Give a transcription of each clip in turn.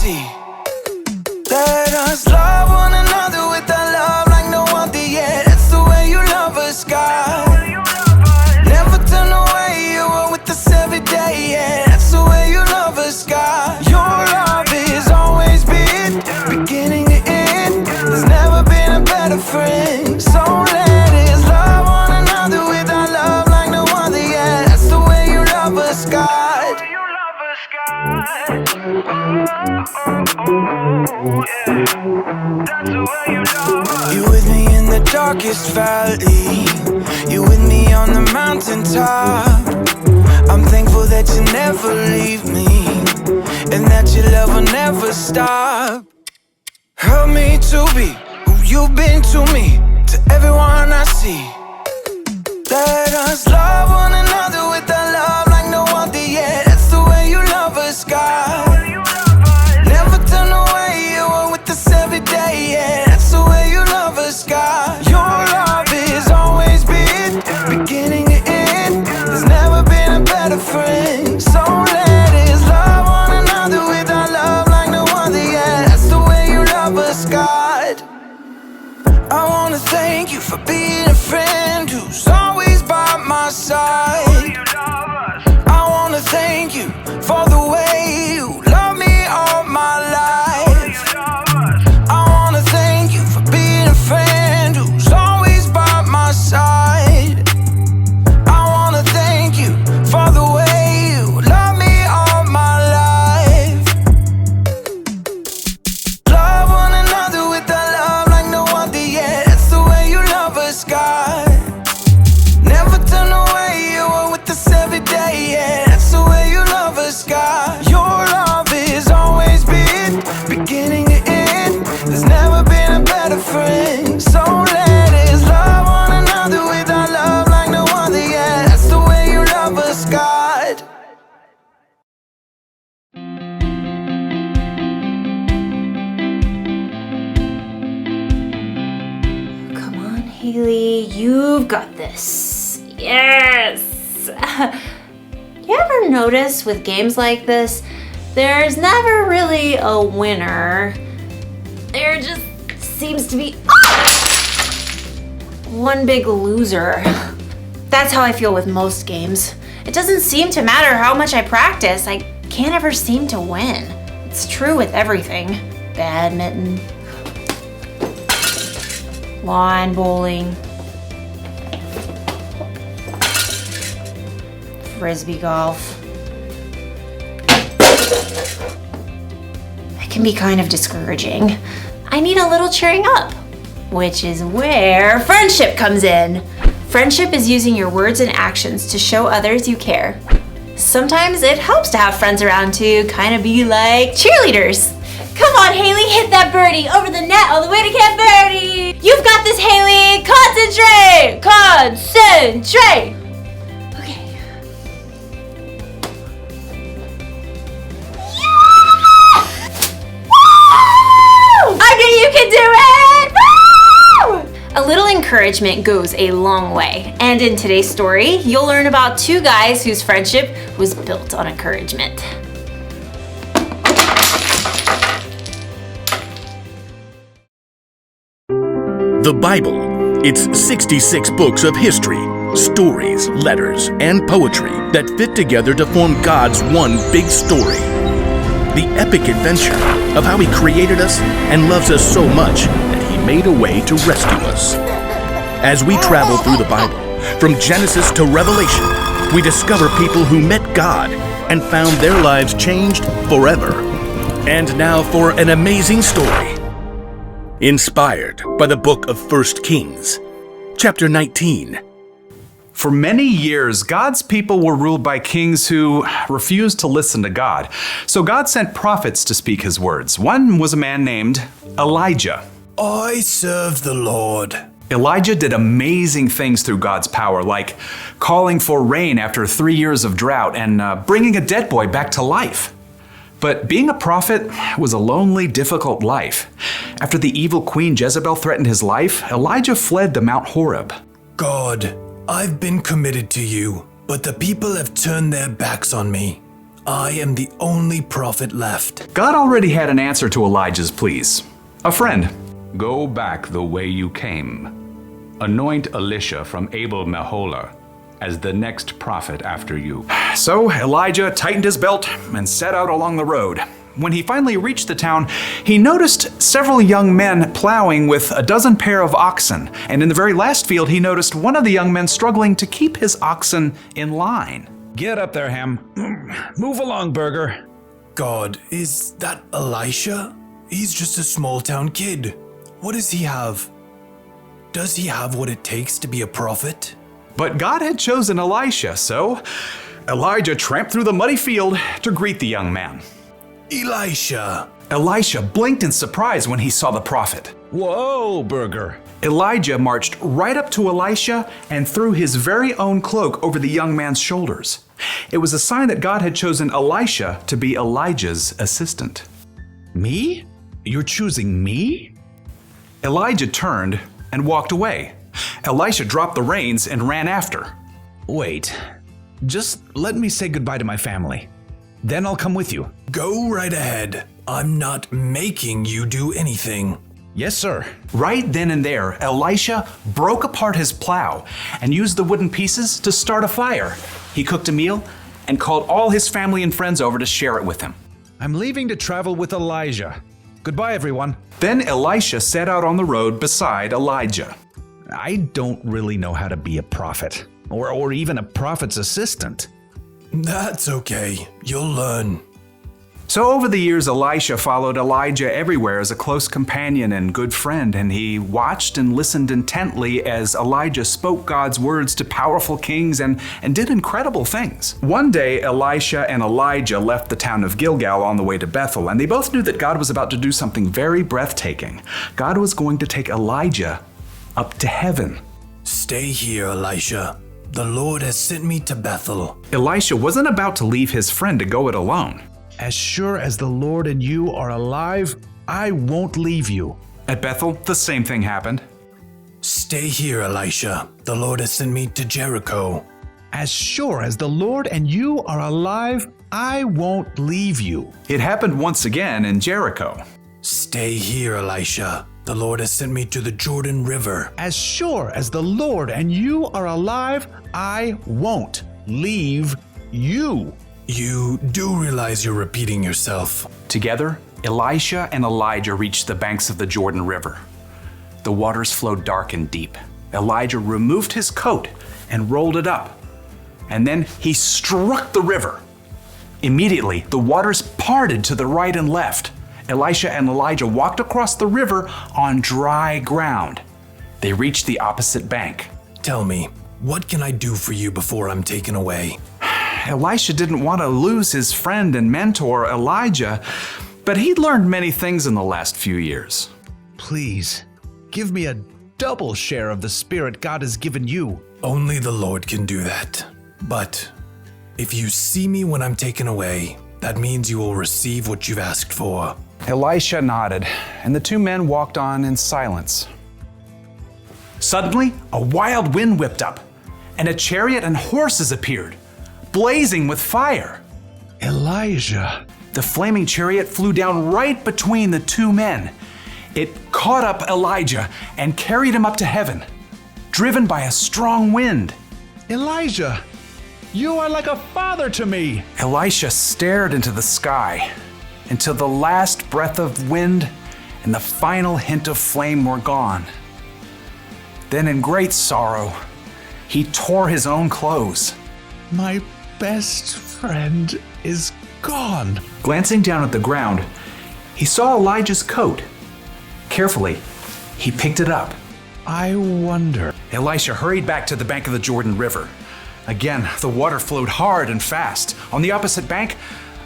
see. Let us love one another with our love like no other, yeah. That's the way you love us, God. Never turn away, you are with us every day, yeah. That's the way you love us, God. Your love is always been beginning to end. There's never been a better friend. So let us love one another with our love like no other, yeah. That's the way you love us, God. You with me in the darkest valley. You with me on the mountaintop. I'm thankful that you never leave me, and that your love will never stop. Help me to be who you've been to me, to everyone I see. Let us love one another with our love like no other, yeah. That's the way you love us, God. Never turn away, you are with us every day, yeah. That's the way you love us, God. Your love is always been beginning to end. There's never been a better friend. So let us love one another with our love like no other, yeah. That's the way you love us, God. I wanna thank you for being a friend who's always by my side. I wanna thank you for the way you love me all my life. I wanna thank you for being a friend who's always by my side. I wanna thank you for the way you love me all my life. Love one another with our love like no other, yeah. That's the way you love us, God. Never turn away, you are with us every day, yeah. That's the way you love us, God. Your love is always been beginning to end. There's never been a better friend. So let us love one another with our love like no other, yeah. That's the way you love us, God. Come on, Haley, you've got this. Yes! You ever notice with games like this, there's never really a winner. There just seems to be one big loser. That's how I feel with most games. It doesn't seem to matter how much I practice, I can't ever seem to win. It's true with everything. Badminton, lawn bowling, frisbee golf. It can be kind of discouraging. I need a little cheering up, which is where friendship comes in. Friendship is using your words and actions to show others you care. Sometimes it helps to have friends around to kind of be like cheerleaders. Come on, Haley, hit that birdie over the net all the way to Camp Verde. You've got this, Haley. Concentrate. Concentrate. Okay. Woo! I know you can do it. Woo! A little encouragement goes a long way. And in today's story, you'll learn about two guys whose friendship was built on encouragement. The Bible. It's 66 books of history, stories, letters, and poetry that fit together to form God's one big story. The epic adventure of how He created us and loves us so much that He made a way to rescue us. As we travel through the Bible, from Genesis to Revelation, we discover people who met God and found their lives changed forever. And now for an amazing story. Inspired by the book of 1 Kings, chapter 19. For many years, God's people were ruled by kings who refused to listen to God. So God sent prophets to speak His words. One was a man named Elijah. I serve the Lord. Elijah did amazing things through God's power, like calling for rain after 3 years of drought and bringing a dead boy back to life. But being a prophet was a lonely, difficult life. After the evil queen Jezebel threatened his life, Elijah fled to Mount Horeb. God, I've been committed to you, but the people have turned their backs on me. I am the only prophet left. God already had an answer to Elijah's pleas. A friend. Go back the way you came. Anoint Elisha from Abel Meholah as the next prophet after you. So Elijah tightened his belt and set out along the road. When he finally reached the town, he noticed several young men plowing with a dozen pair of oxen, and in the very last field he noticed one of the young men struggling to keep his oxen in line. Get up there, Ham. Move along, Burger. God, is that Elisha? He's just a small town kid. What does he have? Does he have what it takes to be a prophet? But God had chosen Elisha, so Elijah tramped through the muddy field to greet the young man. Elisha! Elisha blinked in surprise when he saw the prophet. Whoa, Burger. Elijah marched right up to Elisha and threw his very own cloak over the young man's shoulders. It was a sign that God had chosen Elisha to be Elijah's assistant. Me? You're choosing me? Elijah turned and walked away. Elisha dropped the reins and ran after. Wait. Just let me say goodbye to my family. Then I'll come with you. Go right ahead. I'm not making you do anything. Yes, sir. Right then and there, Elisha broke apart his plow and used the wooden pieces to start a fire. He cooked a meal and called all his family and friends over to share it with him. I'm leaving to travel with Elijah. Goodbye, everyone. Then Elisha set out on the road beside Elijah. I don't really know how to be a prophet, or even a prophet's assistant. That's okay. You'll learn. So over the years, Elisha followed Elijah everywhere as a close companion and good friend, and he watched and listened intently as Elijah spoke God's words to powerful kings and did incredible things. One day, Elisha and Elijah left the town of Gilgal on the way to Bethel, and they both knew that God was about to do something very breathtaking. God was going to take Elijah up to heaven. Stay here, Elisha. The Lord has sent me to Bethel. Elisha wasn't about to leave his friend to go it alone. As sure as the Lord and you are alive, I won't leave you. At Bethel, the same thing happened. Stay here, Elisha. The Lord has sent me to Jericho. As sure as the Lord and you are alive, I won't leave you. It happened once again in Jericho. Stay here, Elisha. The Lord has sent me to the Jordan River. As sure as the Lord and you are alive, I won't leave you. You do realize you're repeating yourself. Together, Elisha and Elijah reached the banks of the Jordan River. The waters flowed dark and deep. Elijah removed his coat and rolled it up. And then he struck the river. Immediately, the waters parted to the right and left. Elisha and Elijah walked across the river on dry ground. They reached the opposite bank. Tell me, what can I do for you before I'm taken away? Elisha didn't want to lose his friend and mentor, Elijah, but he'd learned many things in the last few years. Please, give me a double share of the Spirit God has given you. Only the Lord can do that. But if you see me when I'm taken away, that means you will receive what you've asked for. Elisha nodded, and the two men walked on in silence. Suddenly, a wild wind whipped up, and a chariot and horses appeared, blazing with fire. Elijah. The flaming chariot flew down right between the two men. It caught up Elijah and carried him up to heaven, driven by a strong wind. Elijah, you are like a father to me. Elisha stared into the sky until the last breath of wind and the final hint of flame were gone. Then in great sorrow, he tore his own clothes. My best friend is gone. Glancing down at the ground, he saw Elijah's coat. Carefully, he picked it up. I wonder. Elisha hurried back to the bank of the Jordan River. Again, the water flowed hard and fast. On the opposite bank,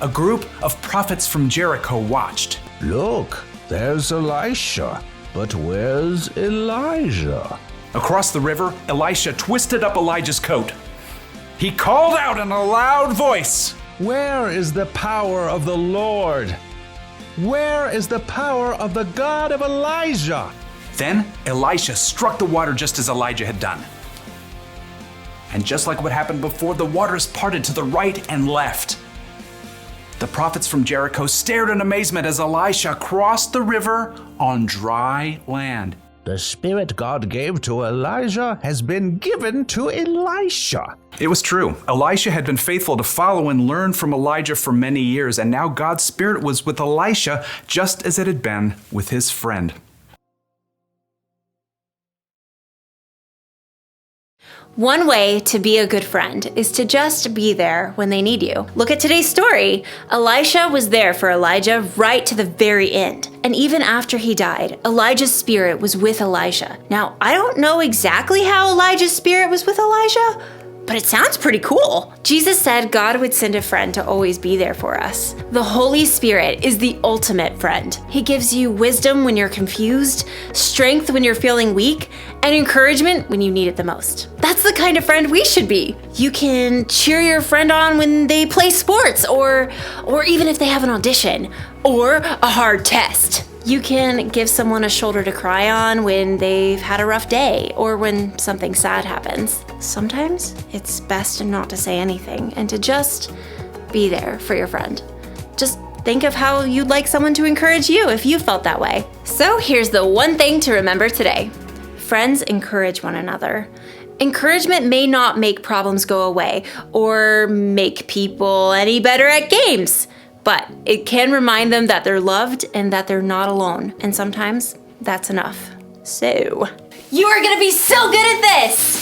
a group of prophets from Jericho watched. Look, there's Elisha. But where's Elijah? Across the river, Elisha twisted up Elijah's coat. He called out in a loud voice, Where is the power of the Lord? Where is the power of the God of Elijah? Then Elisha struck the water just as Elijah had done. And just like what happened before, the waters parted to the right and left. The prophets from Jericho stared in amazement as Elisha crossed the river on dry land. The spirit God gave to Elijah has been given to Elisha. It was true. Elisha had been faithful to follow and learn from Elijah for many years, and now God's spirit was with Elisha just as it had been with his friend. One way to be a good friend is to just be there when they need you. Look at today's story. Elisha was there for Elijah right to the very end. And even after he died, Elijah's spirit was with Elisha. Now, I don't know exactly how Elijah's spirit was with Elijah, but it sounds pretty cool. Jesus said God would send a friend to always be there for us. The Holy Spirit is the ultimate friend. He gives you wisdom when you're confused, strength when you're feeling weak, and encouragement when you need it the most. That's the kind of friend we should be. You can cheer your friend on when they play sports, or even if they have an audition, or a hard test. You can give someone a shoulder to cry on when they've had a rough day or when something sad happens. Sometimes it's best not to say anything and to just be there for your friend. Just think of how you'd like someone to encourage you if you felt that way. So here's the one thing to remember today. Friends encourage one another. Encouragement may not make problems go away or make people any better at games, but it can remind them that they're loved and that they're not alone. And sometimes that's enough. So, you are gonna be so good at this!